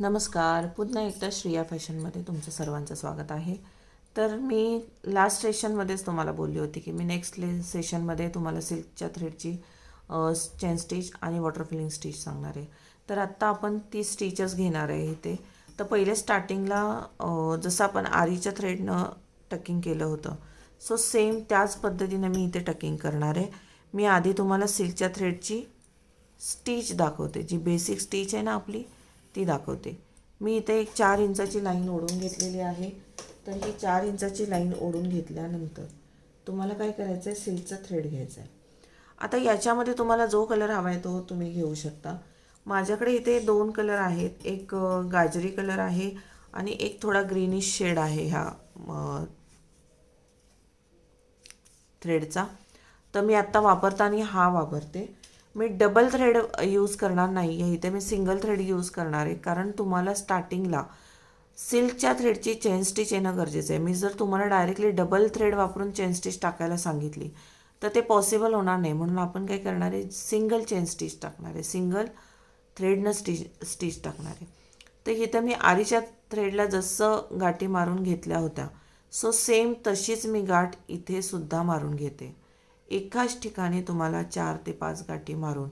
नमस्कार. पुन्हा एकदा श्रिया फॅशनमध्ये तुमचं सर्वांचं स्वागत आहे. तर मी लास्ट सेशनमध्येच तुम्हाला बोलली होती की मी नेक्स्ट सेशनमध्ये तुम्हाला सिल्कच्या थ्रेडची चेन स्टिच आणि वॉटर फिलिंग स्टिच सांगणार आहे. तर आत्ता आपण ती स्टिचेस घेणार आहे इथे. तर पहिले स्टार्टिंगला जसं आपण आरीच्या थ्रेडनं टकिंग केलं होतं, सो सेम त्याच पद्धतीनं मी इथे टकिंग करणार आहे. मी आधी तुम्हाला सिल्कच्या थ्रेडची स्टिच दाखवते, जी बेसिक स्टिच आहे ना आपली, ती दाखवते. मी इथे एक 4 इंचाची लाईन ओढून घेतलेली आहे. तर ही 4 इंचाची लाईन ओढून घेतल्यानंतर तुम्हाला काय करायचं आहे, सिल्कचा थ्रेड घ्यायचा आहे. आता याच्यामध्ये तुम्हाला जो कलर हवा आहे तो तुम्ही घेऊ शकता. माझ्याकडे इथे 2 कलर आहेत. एक गाजरी कलर आहे आणि एक थोडा ग्रीनिश शेड आहे ह्या थ्रेडचा. तर मी आत्ता वापरताना हा वापरते. मी डबल थ्रेड यूज करणार नाही आहे, इथे मी सिंगल थ्रेड यूज करणार आहे. कारण तुम्हाला स्टार्टिंगला सिल्कच्या थ्रेडची चेन स्टिच येणं गरजेचं आहे. मी जर तुम्हाला डायरेक्टली डबल थ्रेड वापरून चेन स्टिच टाकायला सांगितली तर ते पॉसिबल होणार नाही. म्हणून आपण काय करणार आहे, सिंगल चेन स्टिच टाकणार आहे, सिंगल थ्रेडनं स्टिच टाकणार आहे. तर इथं मी आरीच्या थ्रेडला जसं गाठी मारून घेतल्या होत्या, सो सेम तशीच मी गाठ इथे सुद्धा मारून घेते. एकाच ठिकाणी तुम्हाला 4 ते 5 गाठी मारून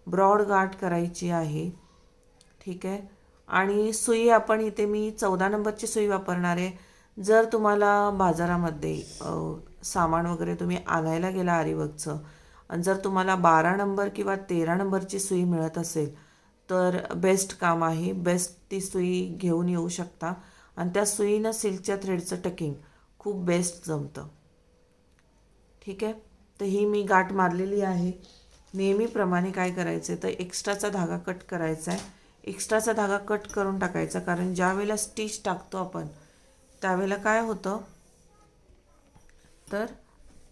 ब्रॉड गाठ करायची आहे. ठीक आहे. आणि सुई आपण इथे मी 14 नंबरची सुई वापरणार आहे. जर तुम्हाला बाजारामध्ये सामान वगैरे तुम्ही आणायला गेला आरीवर्कचं आणि जर तुम्हाला 12 नंबर किंवा 13 नंबरची सुई मिळत असेल तर बेस्ट काम आहे. बेस्ट ती सुई घेऊन येऊ शकता आणि त्या सुईनं सिल्कच्या थ्रेडचं टकिंग खूप बेस्ट जमतं. ठीक आहे. तर ही मी गाठ मारलेली आहे. नेहमीप्रमाणे काय करायचं आहे, तर एक्स्ट्राचा धागा कट करायचा आहे. एक्स्ट्राचा धागा कट करून टाकायचा, कारण ज्या वेळेला स्टिच टाकतो आपण त्यावेळेला काय होतं, तर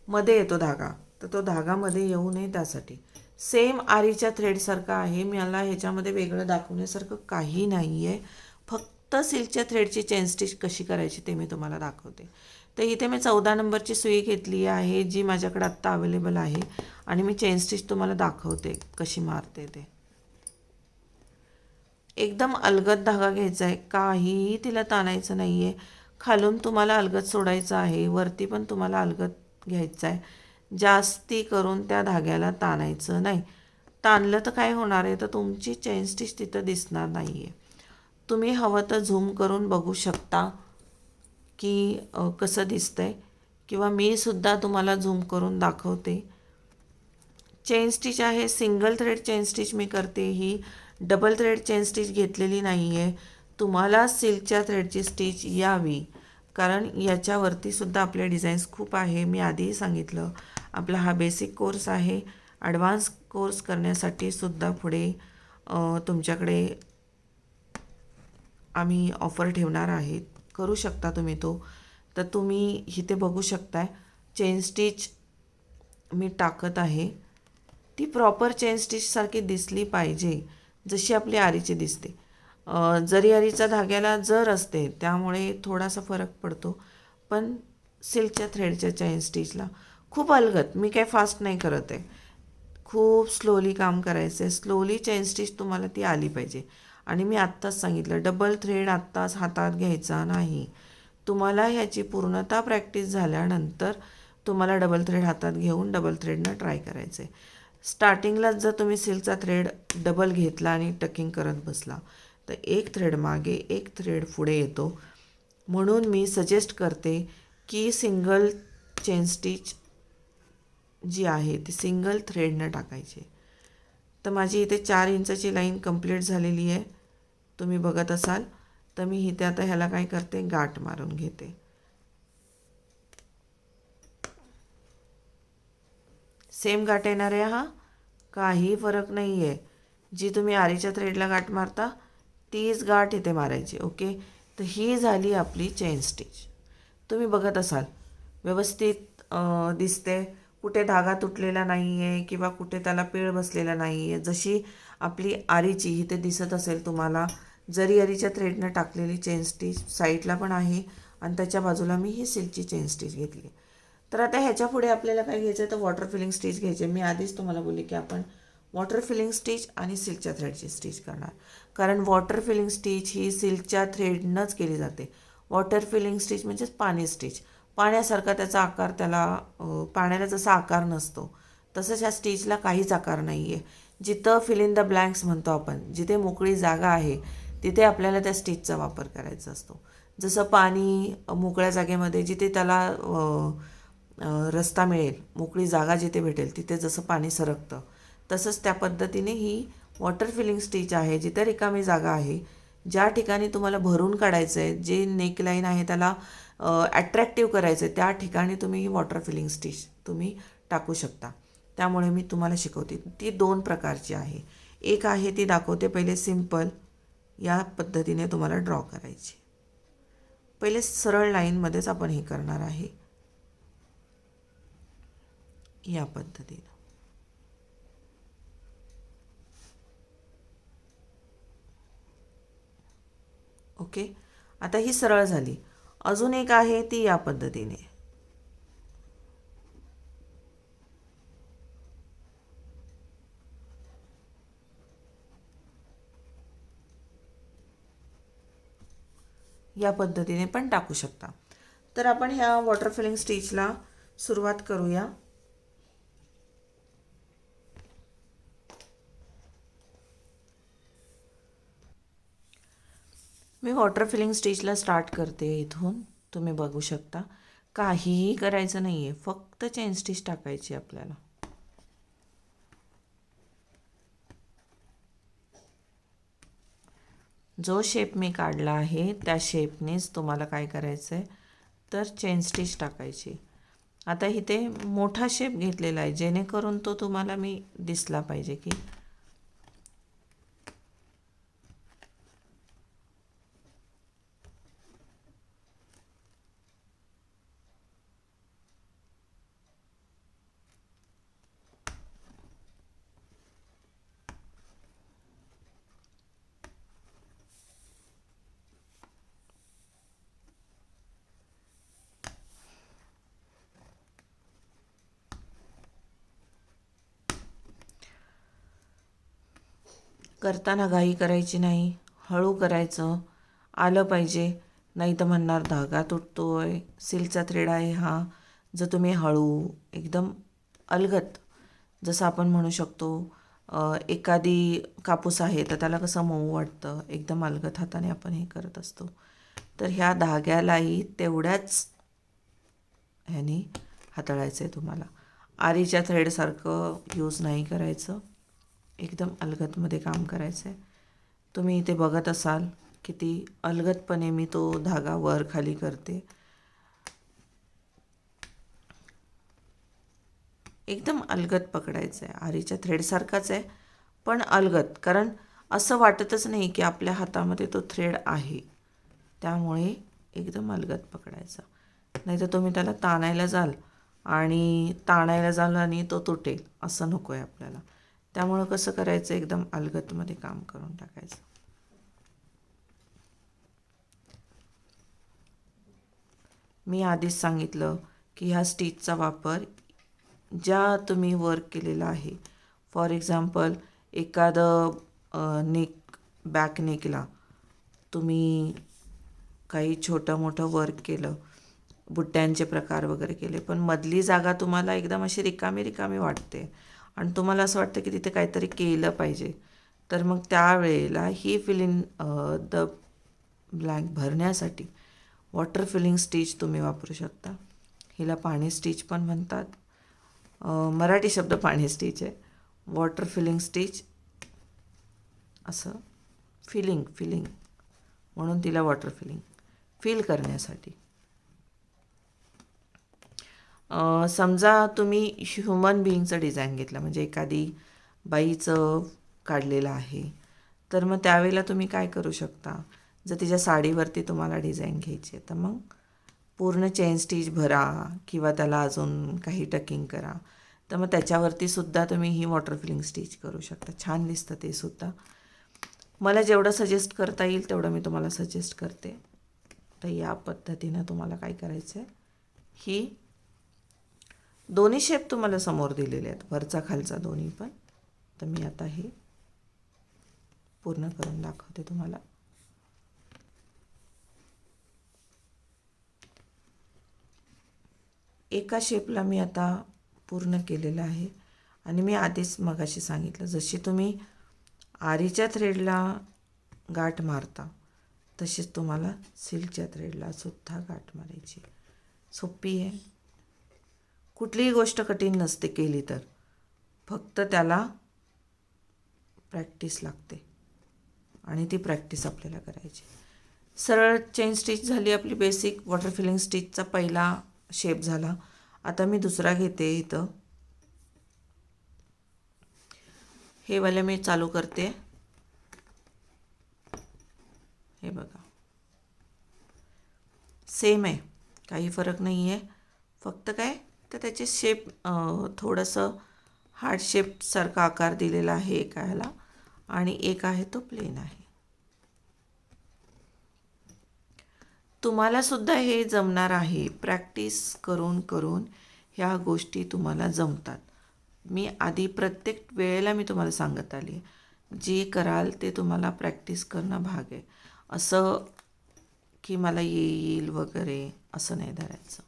मध्ये येतो धागा, तर तो धागा मध्ये येऊ नये त्यासाठी. सेम आरीच्या थ्रेडसारखं आहे. मला ह्याच्यामध्ये वेगळं दाखवण्यासारखं काही नाही आहे. फक्त सिल्कच्या थ्रेडची चेन स्टिच कशी करायची ते मी तुम्हाला दाखवते. तर इथे मी 14 नंबरची सुई घेतली आहे, जी माझ्याकडे आत्ता अवेलेबल आहे. आणि मी चेन स्टिच तुम्हाला दाखवते कशी मारते ते. एकदम अलगद धागा घ्यायचा आहे, काहीही तिला ताणायचं नाही आहे. खालून तुम्हाला अलगद सोडायचं आहे, वरती पण तुम्हाला अलगद घ्यायचं आहे. जास्ती करून त्या धाग्याला ताणायचं नाही. ताणलं तर काय होणार आहे, तर तुमची चेन स्टिच तिथं दिसणार नाही आहे. तुम्ही हवं तर झूम करून बघू शकता की कसं दिसतंय, किंवा मी सुद्धा तुम्हाला झूम करून दाखवते. चेन स्टिच आहे, सिंगल थ्रेड चेन स्टिच मी करते. ही डबल थ्रेड चेन स्टिच घेतलेली नाही आहे. तुम्हाला सिल्कच्या थ्रेडची स्टिच यावी, कारण याच्यावरती सुद्धा आपल्या डिझाईन्स खूप आहे. मी आधीही सांगितलं, आपला हा बेसिक कोर्स आहे. ॲडव्हान्स कोर्स करण्यासाठी सुद्धा पुढे तुमच्याकडे आम्ही ऑफर ठेवणार आहेत, करू शकता तुम्ही तो. तर तुम्ही इथे बघू शकताय, चेन स्टिच मी टाकत आहे. ती प्रॉपर चेन स्टिचसारखी दिसली पाहिजे, जशी आपली आरीची दिसते. जरी आरीचा धाग्याला जर असते त्यामुळे थोडासा फरक पडतो, पण सिल्कच्या थ्रेडच्या चेन स्टिचला खूप अलगद, मी काय फास्ट नाही करत आहे, खूप स्लोली काम करायचं आहे. स्लोली चेन स्टिच तुम्हाला ती आली पाहिजे. आणि मी आत्ताच सांगितलं, डबल थ्रेड आत्ताच हातात घ्यायचा नाही. तुम्हाला ह्याची पूर्णतः प्रॅक्टिस झाल्यानंतर तुम्हाला डबल थ्रेड हातात घेऊन डबल थ्रेडनं ट्राय करायचं आहे. स्टार्टिंगलाच जर तुम्ही सिल्कचा थ्रेड डबल घेतला आणि टकिंग करत बसला तर एक थ्रेड मागे एक थ्रेड पुढे येतो. म्हणून मी सजेस्ट करते की सिंगल चेन स्टिच जी आहे ती सिंगल थ्रेडनं टाकायची. तर माझी इथे 4 इंचाची लाईन कंप्लीट झालेली आहे, तुम्ही बघत असाल. तर मी इथे आता ह्याला काय करते, गाठ मारून घेते. सेम गाठ येणार आहे, हा काही फरक नाही आहे. जी तुम्ही आरीच्या थ्रेडला गाठ मारता तीच गाठ इथे मारायची. ओके. तर ही झाली आपली चेन स्टिच. तुम्ही बघत असाल व्यवस्थित दिसते, कुठे धागा तुटलेला नाही आहे किंवा कुठे त्याला पीळ बसलेला नाही आहे. जशी आपली आरीची इथे दिसत असेल तुम्हाला, जरी आरीच्या थ्रेडनं टाकलेली चेन स्टिच साईडला पण आहे आणि त्याच्या बाजूला मी ही सिल्कची चेन स्टिच घेतली. तर आता ह्याच्या पुढे आपल्याला काय घ्यायचं आहे, तर वॉटर फिलिंग स्टिच घ्यायचे. मी आधीच तुम्हाला बोलले की आपण वॉटर फिलिंग स्टिच आणि सिल्कच्या थ्रेडची स्टिच करणार. कारण वॉटर फिलिंग स्टिच ही सिल्कच्या थ्रेडनंच केली जाते. वॉटर फिलिंग स्टिच म्हणजेच पाणी स्टिच. पाण्यासारखा त्याचा आकार त्याला पाण्याला जसा आकार नसतो तसंच ह्या स्टिचला काहीच आकार नाही आहे. जिथं फिल इन द ब्लँक्स म्हणतो आपण, जिथे मोकळी जागा आहे तिथे आपल्याला त्या स्टिचचा वापर करायचा असतो. जसं पाणी मोकळ्या जागेमध्ये जिथे त्याला रस्ता मिळेल, मोकळी जागा जिथे भेटेल तिथे जसं पाणी सरकतं, तसंच त्या पद्धतीने ही वॉटर फिलिंग स्टिच आहे. जिथे रिकामी जागा आहे, ज्या ठिकाणी तुम्हाला भरून काढायचं आहे, जे नेकलाईन आहे त्याला ॲट्रॅक्टिव्ह करायचं आहे, त्या ठिकाणी तुम्ही ही वॉटर फिलिंग स्टिच तुम्ही टाकू शकता. त्यामुळे मी तुम्हाला शिकवते. ती 2 प्रकारची आहे. एक आहे ती दाखवते, पहिले सिम्पल या पद्धतीने तुम्हाला ड्रॉ करायची. पहिले सरळ लाईनमध्येच आपण हे करणार आहे या पद्धतीनं. ओके, आता ही सरळ झाली. अजून एक आहे ती या पद्धतीने. या पद्धतीने पण टाकू शकता. तर आपण ह्या वॉटर फिलिंग स्टिचला सुरुवात करूया. मी वॉटर फिलिंग स्टिचला स्टार्ट करते इथून. तुम्ही बघू शकता. काहीही करायचं नाही आहे, फक्त चेन स्टिच टाकायची आपल्याला. जो शेप मी काढला आहे त्या शेपनेच तुम्हाला काय करायचं आहे तर चेन स्टिच टाकायची. आता इथे मोठा शेप घेतलेला आहे जेणेकरून तो तुम्हाला मी दिसला पाहिजे की करताना घाई करायची नाही, हळू करायचं. आलं पाहिजे, नाही तर म्हणणार धागा तुटतोय, सिल्कचा थ्रेड आहे हा. जर तुम्ही हळू एकदम अलगद, जसं आपण म्हणू शकतो एखादी कापूस आहे तर त्याला कसं मऊ वाटतं, एकदम अलगद हाताने आपण हे करत असतो. तर ह्या धाग्यालाही तेवढ्याच ह्याने हाताळायचं आहे तुम्हाला. आरीच्या थ्रेडसारखं यूज नाही करायचं, एकदम अलगदमध्ये काम करायचं आहे. तुम्ही इथे बघत असाल किती अलगदपणे मी तो धागा वर खाली करते. एकदम अलगद पकडायचं आहे. आरीच्या थ्रेडसारखाच आहे पण अलगद, कारण असं वाटतच नाही की आपल्या हातामध्ये तो थ्रेड आहे. त्यामुळे एकदम अलगद पकडायचा, नाही तर तुम्ही त्याला ताणायला जाल आणि तो तुटेल, असं नको आहे आपल्याला. त्यामुळं कसं करायचं, एकदम अलगदमध्ये काम करून टाकायचं. मी आधीच सांगितलं की ह्या स्टिचचा वापर ज्या तुम्ही वर्क केलेला आहे, फॉर एक्झाम्पल एखादं बॅक नेकला तुम्ही काही छोटं मोठं वर्क केलं, बुट्ट्यांचे प्रकार वगैरे केले, पण मधली जागा तुम्हाला एकदम अशी रिकामी रिकामी वाटते आणि तुम्हाला असं वाटतं की तिथे काहीतरी केलं पाहिजे, तर मग त्यावेळेला ही फिल इन द ब्लँक भरण्यासाठी वॉटर फिलिंग स्टिच तुम्ही वापरू शकता. हिला पाणी स्टिच पण म्हणतात. मराठी शब्द पाणी स्टिच आहे. वॉटर फिलिंग स्टिच असं फिलिंग म्हणून तिला वॉटर फिल करण्यासाठी. समजा तुम्ही ह्युमन बिईंगचं डिझाईन घेतलं, म्हणजे एखादी बाईचं काढलेलं आहे, तर मग त्यावेळेला तुम्ही काय करू शकता, जर तिच्या साडीवरती तुम्हाला डिझाईन घ्यायची आहे तर मग पूर्ण चेन स्टिच भरा किंवा त्याला अजून काही टकिंग करा, तर मग त्याच्यावरती सुद्धा तुम्ही ही वॉटर फिलिंग स्टिच करू शकता. छान दिसतं ते सुद्धा. मला जेवढं सजेस्ट करता येईल तेवढं मी तुम्हाला सजेस्ट करते. तर या पद्धतीनं तुम्हाला काय करायचं आहे, ही दोन्ही शेप तुम्हाला समोर दिलेले आहेत, वरचा खालचा दोन्ही पण. तर मी आता हे पूर्ण करून दाखवते तुम्हाला. एका शेपला मी आता पूर्ण केलेलं आहे आणि मी आधीच मगाशी सांगितलं, जशी तुम्ही आरीच्या थ्रेडला गाठ मारता तशीच तुम्हाला सिल्कच्या थ्रेडला सुद्धा गाठ मारायची. सोपी आहे, कुठलीही गोष्ट कठीण नसते केली तर, फक्त त्याला प्रॅक्टिस लागते आणि ती प्रॅक्टिस आपल्याला करायची. सरळ चेन स्टिच झाली आपली बेसिक वॉटर फिलिंग स्टिचचा पहिला शेप झाला. आता मी दुसरा घेते. इथं हे वाले मी चालू करते. हे बघा सेम आहे, काही फरक नाही आहे. फक्त काय तर त्याचे शेप थोडंसं हार्ट शेपसारखा आकार दिलेला आहे एका ह्याला आणि एक आहे तो प्लेन आहे. तुम्हाला सुद्धा हे जमणार आहे. प्रॅक्टिस करून करून ह्या गोष्टी तुम्हाला जमतात. मी आधी प्रत्येक वेळेला मी तुम्हाला सांगत आली, जे कराल ते तुम्हाला प्रॅक्टिस करणं भाग आहे. असं की मला येईल वगैरे असं नाही धरायचं.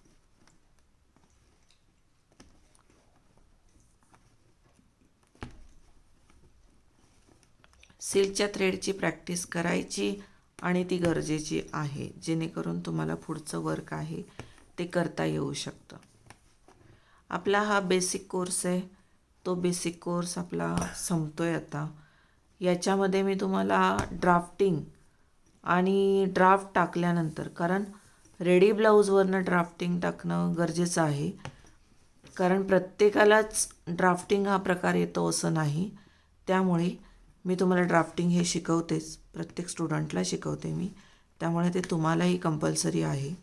सिल्कच्या थ्रेडची प्रॅक्टिस करायची आणि ती गरजेची आहे, जेणेकरून तुम्हाला पुढचं वर्क आहे ते करता येऊ शकतं. आपला हा बेसिक कोर्स आहे, तो बेसिक कोर्स आपला संपतो आहे आता. याच्यामध्ये मी तुम्हाला ड्राफ्टिंग आणि ड्राफ्ट टाकल्यानंतर, कारण रेडी ब्लाऊजवरनं ड्राफ्टिंग टाकणं गरजेचं आहे, कारण प्रत्येकालाच ड्राफ्टिंग हा प्रकार येतो असं नाही. त्यामुळे मी तुम्हाला ड्राफ्टिंग हे शिकवतेच, प्रत्येक स्टुडंटला शिकवते मी, त्यामुळे ते तुम्हालाही कंपल्सरी आहे.